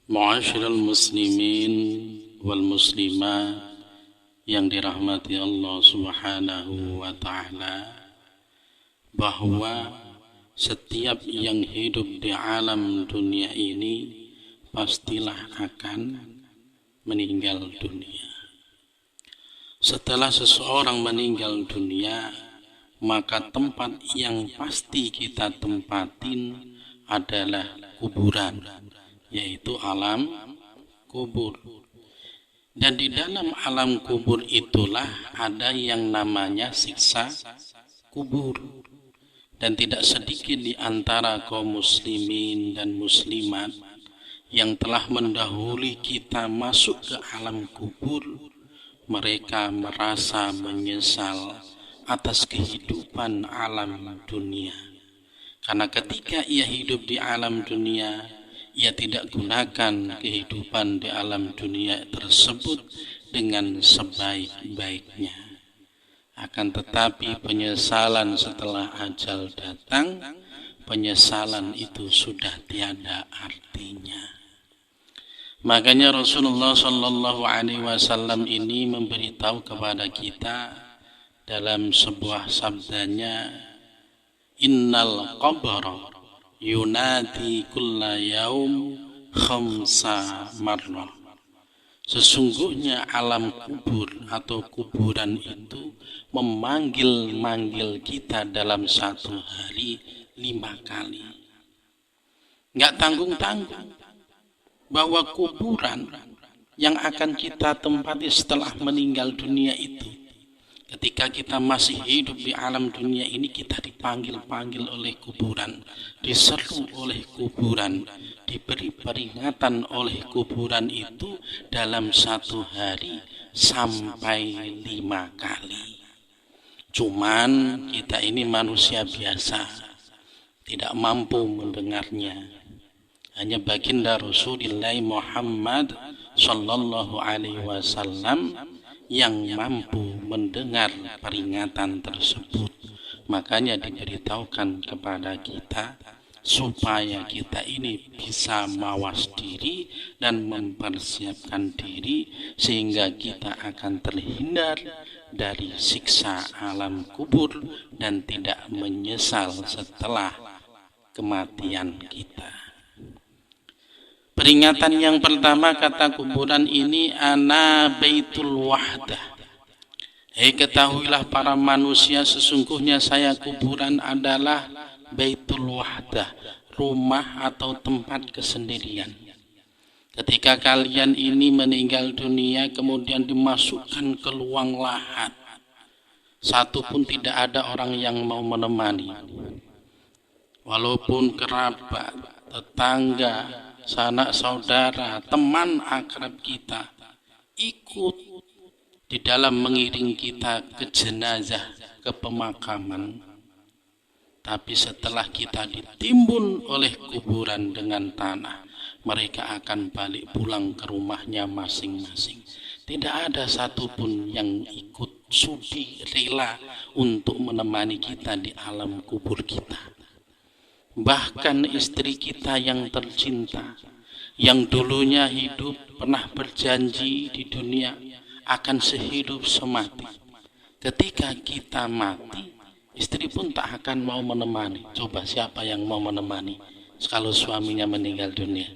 Ma'asyiral muslimin wal muslimat yang dirahmati Allah Subhanahu wa ta'ala, bahwa setiap yang hidup di alam dunia ini pastilah akan meninggal dunia. Setelah seseorang meninggal dunia, maka tempat yang pasti kita tempatin adalah kuburan, yaitu alam kubur. Dan di dalam alam kubur itulah ada yang namanya siksa kubur. Dan tidak sedikit di antara kaum muslimin dan muslimat yang telah mendahului kita masuk ke alam kubur, mereka merasa menyesal atas kehidupan alam dunia. Karena ketika ia hidup di alam dunia, ia tidak gunakan kehidupan di alam dunia tersebut dengan sebaik-baiknya. Akan tetapi penyesalan setelah ajal datang, penyesalan itu sudah tiada artinya. Makanya Rasulullah Shallallahu Alaihi Wasallam ini memberitahu kepada kita dalam sebuah sabdanya, Innal qabra yunadi kulla yaum khamsa marrah. Sesungguhnya alam kubur atau kuburan itu memanggil-manggil kita dalam satu hari 5 kali. Nggak tanggung-tanggung bahwa kuburan yang akan kita tempati setelah meninggal dunia itu, ketika kita masih hidup di alam dunia ini, kita dipanggil-panggil oleh kuburan, diseru oleh kuburan, diberi peringatan oleh kuburan itu dalam satu hari sampai 5 kali. Cuman kita ini manusia biasa, tidak mampu mendengarnya. Hanya baginda Rasulullah Muhammad Sallallahu Alaihi Wasallam yang mampu mendengar peringatan tersebut. Makanya diberitahukan kepada kita supaya kita ini bisa mawas diri dan mempersiapkan diri sehingga kita akan terhindar dari siksa alam kubur dan tidak menyesal setelah kematian kita. Peringatan yang pertama, kata kuburan ini, ana baitul wahdah. Ketahuilah para manusia, sesungguhnya saya kuburan adalah baitul wahdah, rumah atau tempat kesendirian. Ketika kalian ini meninggal dunia kemudian dimasukkan ke luang lahat, satu pun tidak ada orang yang mau menemani. Walaupun kerabat, tetangga, sanak saudara, teman akrab kita ikut di dalam mengiring kita ke jenazah, ke pemakaman. Tapi setelah kita ditimbun oleh kuburan dengan tanah, mereka akan balik pulang ke rumahnya masing-masing. Tidak ada satupun yang ikut sudi rela untuk menemani kita di alam kubur kita. Bahkan istri kita yang tercinta, yang dulunya hidup pernah berjanji di dunia akan sehidup semati, ketika kita mati, istri pun tak akan mau menemani. Coba siapa yang mau menemani kalau suaminya meninggal dunia?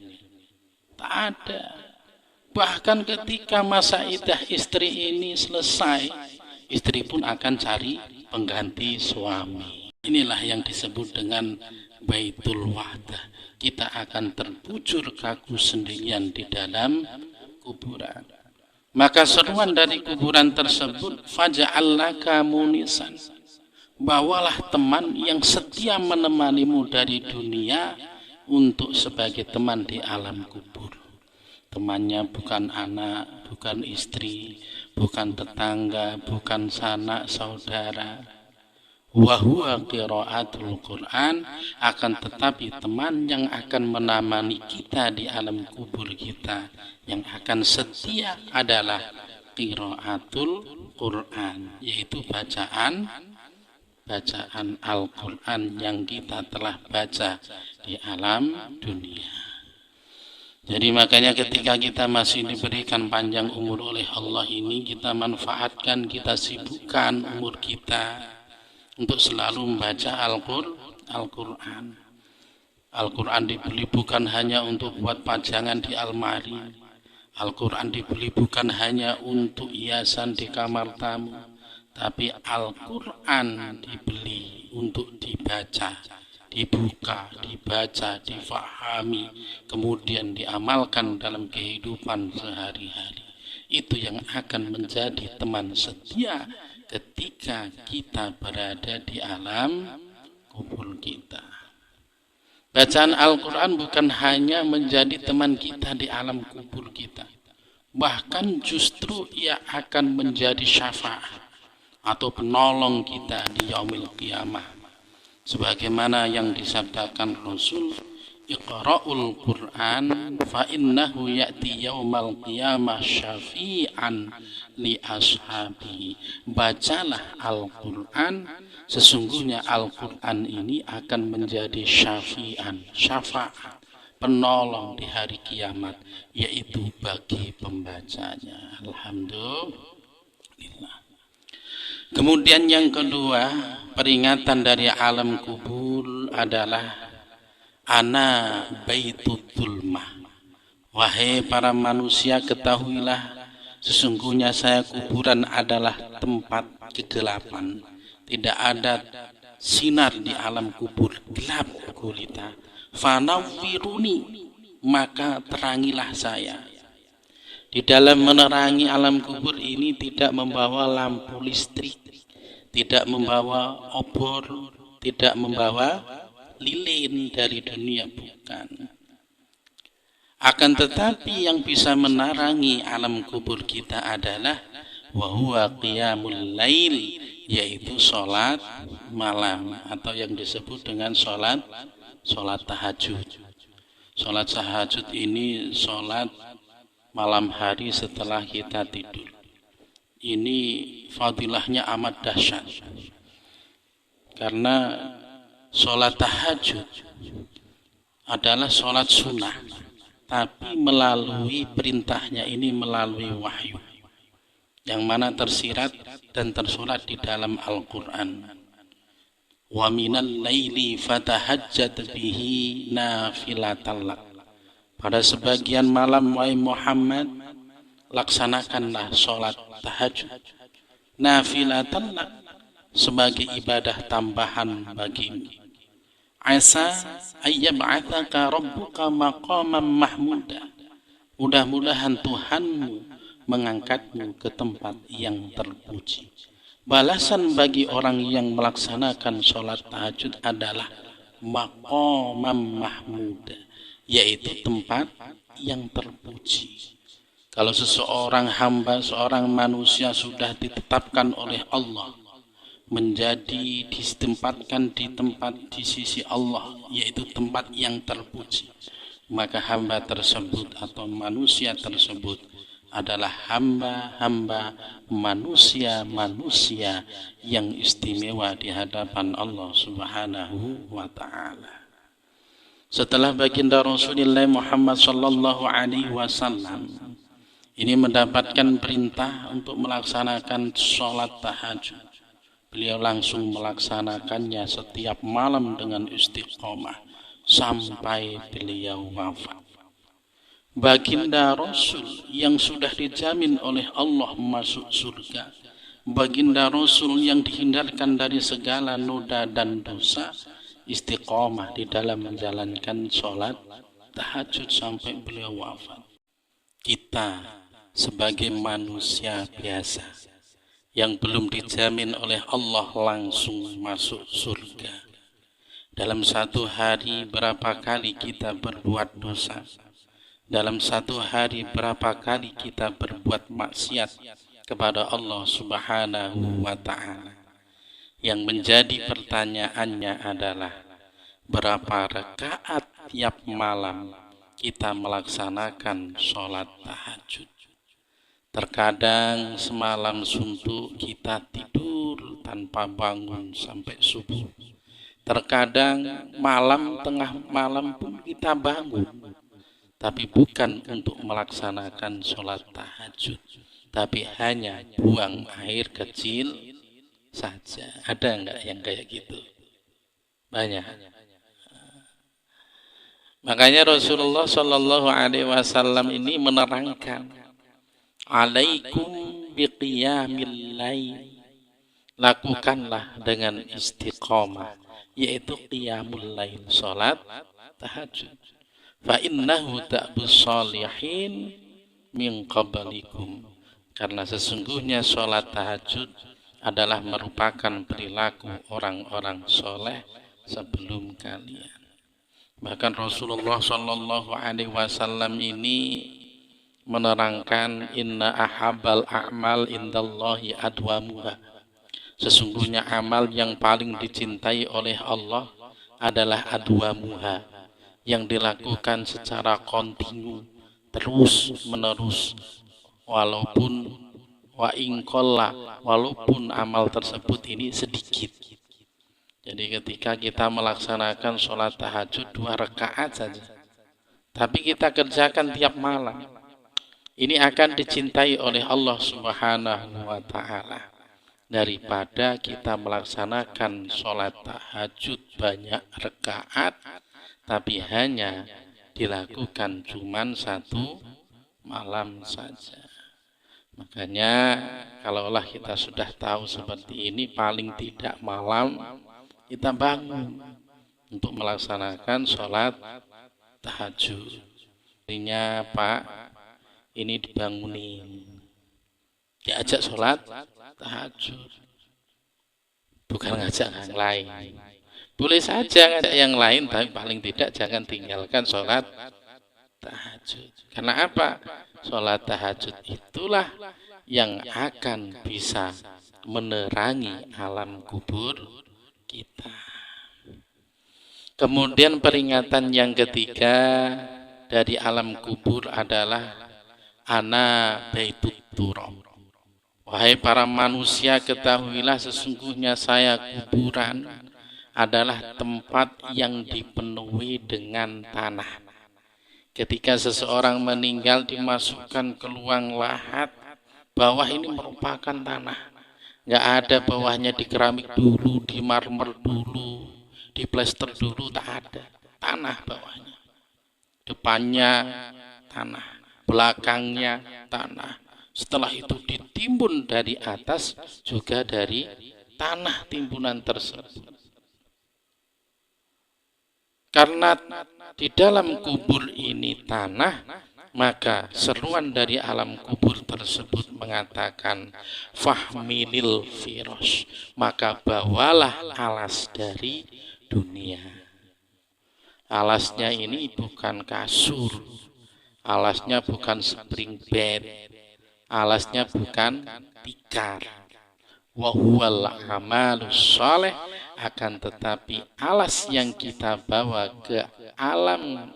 Tak ada. Bahkan ketika masa iddah istri ini selesai, istri pun akan cari pengganti suami. Inilah yang disebut dengan baitul wahdah. Kita akan terbujur kaku sendirian di dalam kuburan. Maka seruan dari kuburan tersebut, faja'alnaka munisan. Bawalah teman yang setia menemanimu dari dunia untuk sebagai teman di alam kubur. Temannya bukan anak, bukan istri, bukan tetangga, bukan sanak saudara. Wahuwa qiraatul Quran, akan tetapi teman yang akan menemani kita di alam kubur kita, yang akan setia adalah qiraatul Quran, yaitu bacaan Al-Quran yang kita telah baca di alam dunia. Jadi makanya ketika kita masih diberikan panjang umur oleh Allah ini, kita manfaatkan, kita sibukkan umur kita untuk selalu membaca Al-Quran. Al-Quran dibeli bukan hanya untuk buat pajangan di almari. Al-Quran dibeli bukan hanya untuk hiasan di kamar tamu. Tapi Al-Quran dibeli untuk dibaca, dibuka, dibaca, difahami, kemudian diamalkan dalam kehidupan sehari-hari. Itu yang akan menjadi teman setia ketika kita berada di alam kubur kita. Bacaan Al-Quran bukan hanya menjadi teman kita di alam kubur kita, bahkan justru ia akan menjadi syafaat atau penolong kita di yaumil qiyamah. Sebagaimana yang disabdakan Rasul, Iqra'ul Qur'an fa innahu ya'ti yaumal qiyamah syafi'an li ashabihi. Bacalah Al-Qur'an, sesungguhnya Al-Qur'an ini akan menjadi syafi'an, syafaat, penolong di hari kiamat, yaitu bagi pembacanya. Alhamdulillah. Kemudian yang kedua, peringatan dari alam kubur adalah ana baitut zulmah. Wahai para manusia, ketahuilah sesungguhnya saya kuburan adalah tempat kegelapan. Tidak ada sinar di alam kubur, gelap gulita. Fanawwiruni, maka terangilah saya. Di dalam menerangi alam kubur ini tidak membawa lampu listrik, tidak membawa obor, tidak membawa lilin dari dunia, bukan. Akan tetapi yang bisa menerangi alam kubur kita adalah wa huwa qiyamul lail, yaitu sholat malam atau yang disebut dengan sholat tahajud. Sholat tahajud ini sholat malam hari setelah kita tidur. Ini fadilahnya amat dahsyat. Karena sholat tahajud adalah sholat sunnah, tapi melalui perintahnya ini melalui wahyu, yang mana tersirat dan tersurat di dalam Al-Quran. Wa minal laili fatahajjat bihi nafilatan lak. Pada sebagian malam, wahai Muhammad, laksanakanlah sholat tahajud nafilatan lak, sebagai ibadah tambahan bagimu. Asa ayyab'atsaka rabbuka maqaman mahmuda. Mudah-mudahan Tuhanmu mengangkatmu ke tempat yang terpuji. Balasan bagi orang yang melaksanakan sholat tahajud adalah maqaman mahmuda, yaitu tempat yang terpuji. Kalau seseorang hamba, seorang manusia sudah ditetapkan oleh Allah menjadi ditempatkan di tempat di sisi Allah, yaitu tempat yang terpuji, maka hamba tersebut atau manusia tersebut adalah hamba-hamba manusia-manusia yang istimewa di hadapan Allah Subhanahu wa ta'ala. Setelah baginda Rasulullah Muhammad sallallahu alaihi wasallam ini mendapatkan perintah untuk melaksanakan sholat tahajud, beliau langsung melaksanakannya setiap malam dengan istiqomah sampai beliau wafat. Baginda Rasul yang sudah dijamin oleh Allah masuk surga, baginda Rasul yang dihindarkan dari segala noda dan dosa, istiqomah di dalam menjalankan sholat tahajud sampai beliau wafat. Kita sebagai manusia biasa yang belum dijamin oleh Allah langsung masuk surga, dalam satu hari berapa kali kita berbuat dosa, dalam satu hari berapa kali kita berbuat maksiat kepada Allah Subhanahu wa ta'ala. Yang menjadi pertanyaannya adalah berapa rakaat tiap malam kita melaksanakan sholat tahajud. Terkadang semalam suntuk kita tidur tanpa bangun sampai subuh. Terkadang malam, tengah malam pun kita bangun, tapi bukan untuk melaksanakan sholat tahajud, tapi hanya buang air kecil saja. Ada enggak yang kayak gitu? Banyak. Makanya Rasulullah Shallallahu Alaihi Wasallam ini menerangkan, alaikum biqiyamil lail, lakukanlah dengan istiqomah, yaitu qiyamul lail, salat tahajud. Fa innahu ta'bus shalihin min qablikum, karena sesungguhnya salat tahajud adalah merupakan perilaku orang-orang soleh sebelum kalian. Bahkan Rasulullah Shallallahu Alaihi Wasallam ini menerangkan, inna ahabal a'mal indallahi adwamuha, sesungguhnya amal yang paling dicintai oleh Allah adalah adwamuha, yang dilakukan secara kontinu, terus menerus, walaupun wa ingkolla, walaupun amal tersebut ini sedikit. Jadi ketika kita melaksanakan sholat tahajud 2 rakaat saja, tapi kita kerjakan tiap malam, ini akan dicintai oleh Allah Subhanahu wa Ta'ala daripada kita melaksanakan sholat tahajud banyak rakaat tapi hanya dilakukan cuman 1 malam saja. Makanya kalaulah kita sudah tahu seperti ini, paling tidak malam kita bangun untuk melaksanakan sholat tahajud. Artinya Pak, ini dibangunin, diajak sholat tahajud, bukan ngajak yang lain. Boleh saja ngajak yang lain, tapi paling tidak jangan tinggalkan sholat tahajud. Karena apa? Sholat tahajud itulah yang akan bisa menerangi alam kubur kita. Kemudian peringatan yang ketiga dari alam kubur adalah ana baitut turab. Wahai para manusia, ketahuilah sesungguhnya saya kuburan adalah tempat yang dipenuhi dengan tanah. Ketika seseorang meninggal dimasukkan ke ruang lahat, bawah ini merupakan tanah. Nggak ada bawahnya di keramik dulu, di marmer dulu, di plester dulu, tak ada. Tanah bawahnya. Depannya tanah, belakangnya tanah. Setelah itu ditimbun dari atas juga dari tanah timbunan tersebut. Karena di dalam kubur ini tanah, maka seruan dari alam kubur tersebut mengatakan fahmilil firosh, maka bawalah alas dari dunia. Alasnya ini bukan kasur, alasnya bukan spring bed, alasnya bukan tikar. Wa huwal amalus sholeh, akan tetapi alas yang kita bawa ke alam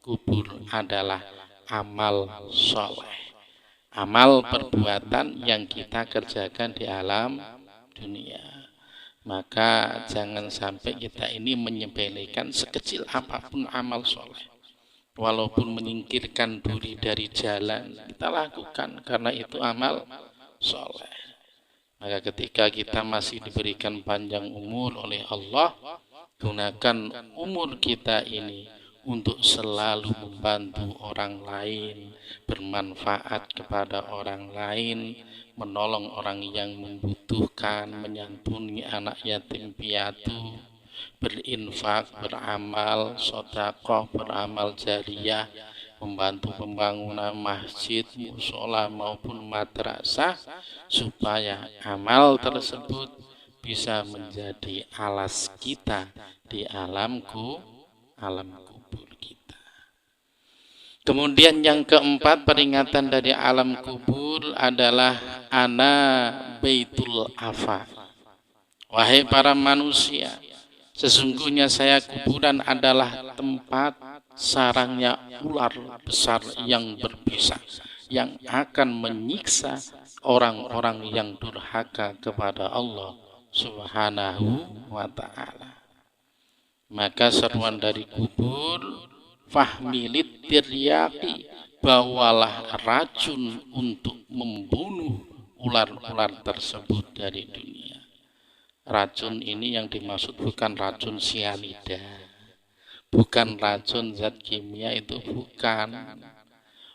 kubur adalah amal soleh, amal perbuatan yang kita kerjakan di alam dunia. Maka jangan sampai kita ini menyepelekan sekecil apapun amal soleh. Walaupun menyingkirkan duri dari jalan, kita lakukan karena itu amal soleh. Maka ketika kita masih diberikan panjang umur oleh Allah, gunakan umur kita ini untuk selalu membantu orang lain, bermanfaat kepada orang lain, menolong orang yang membutuhkan, menyantuni anak yatim piatu, berinfak, beramal sedekah, beramal jariyah, membantu pembangunan masjid, mushola maupun madrasah, supaya amal tersebut bisa menjadi alas kita di alam kubur kita. Kemudian yang keempat, peringatan dari alam kubur adalah ana baitul afa. Wahai para manusia, sesungguhnya saya kuburan adalah tempat sarangnya ular besar yang berbisa, yang akan menyiksa orang-orang yang durhaka kepada Allah Subhanahu wa Ta'ala. Maka seruan dari kubur, fahmilit tiryaki, bawalah racun untuk membunuh ular-ular tersebut dari dunia. Racun ini yang dimaksud bukan racun sianida, bukan racun zat kimia, itu bukan.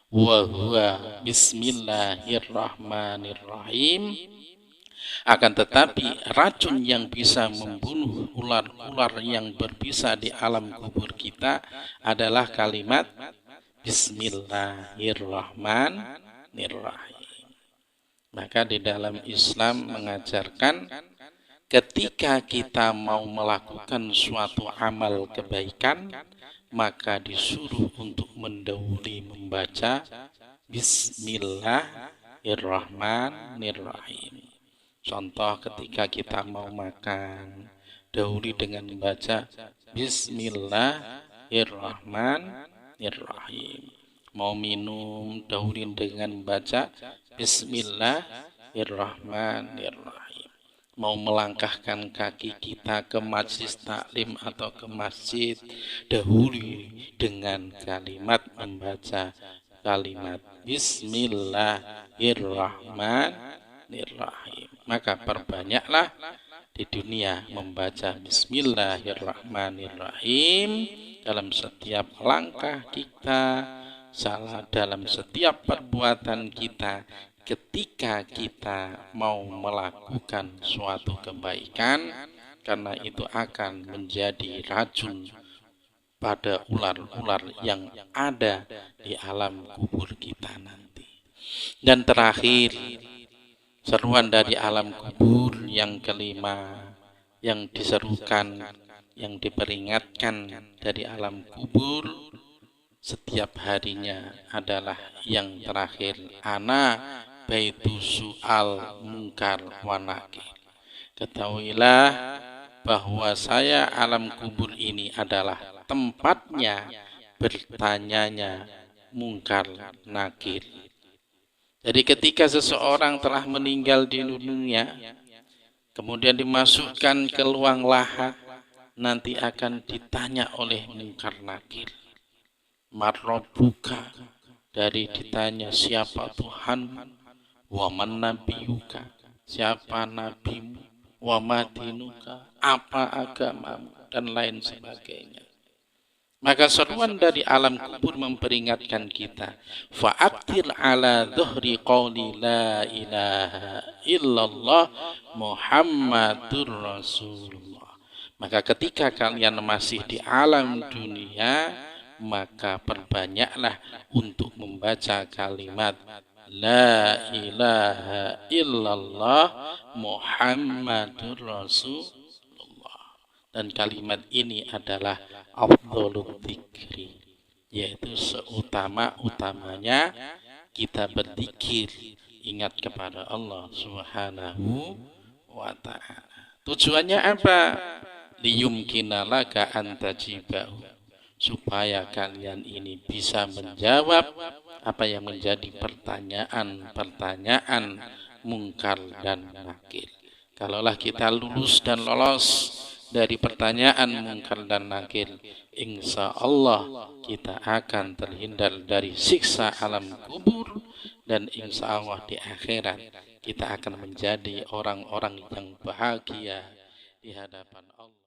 Wa huwa bismillahirrahmanirrahim. Akan tetapi racun yang bisa membunuh ular-ular yang berbisa di alam kubur kita adalah kalimat Bismillahirrahmanirrahim. Maka di dalam Islam mengajarkan ketika kita mau melakukan suatu amal kebaikan, maka disuruh untuk mendahului membaca Bismillahirrahmanirrahim. Contoh ketika kita mau makan, dahului dengan membaca Bismillahirrahmanirrahim. Mau minum, dahului dengan membaca Bismillahirrahmanirrahim. Mau melangkahkan kaki kita ke majelis taklim atau ke masjid, dahului dengan kalimat membaca kalimat Bismillahirrahmanirrahim. Maka perbanyaklah di dunia membaca Bismillahirrahmanirrahim dalam setiap langkah kita, salah dalam setiap perbuatan kita. Ketika kita mau melakukan suatu kebaikan, karena itu akan menjadi racun pada ular-ular yang ada di alam kubur kita nanti. Dan terakhir, seruan dari alam kubur yang kelima yang diserukan, yang diperingatkan dari alam kubur setiap harinya adalah yang terakhir, ana baitu su'al munkar wa nakir. Ketahuilah bahwa saya alam kubur ini adalah tempatnya bertanyanya munkar nakir. Jadi ketika seseorang telah meninggal di dunia, kemudian dimasukkan ke ruang lahat, nanti akan ditanya oleh munkar nakir. Marrobuka, dari ditanya siapa Tuhan, waman nabiyuka, siapa nabimu, wamadinuka, apa agamamu, dan lain sebagainya. Maka seruan dari alam kubur memperingatkan kita, fa'aktir ala dhuhri qawli la ilaha illallah Muhammadur Rasulullah. Maka ketika kalian masih di alam dunia, maka perbanyaklah untuk membaca kalimat la ilaha illallah Muhammadur Rasulullah. Dan kalimat ini adalah afdhalul dzikri, yaitu seutama-utamanya kita berzikir, ingat kepada Allah Subhanahu wa ta'ala. Tujuannya apa? Liyumkina laka antajibahu, supaya kalian ini bisa menjawab apa yang menjadi pertanyaan-pertanyaan mungkar dan nakir. Kalaulah kita lulus dan lolos dari pertanyaan mungkar dan nakir, insya Allah kita akan terhindar dari siksa alam kubur, dan insya Allah di akhirat kita akan menjadi orang-orang yang bahagia di hadapan Allah.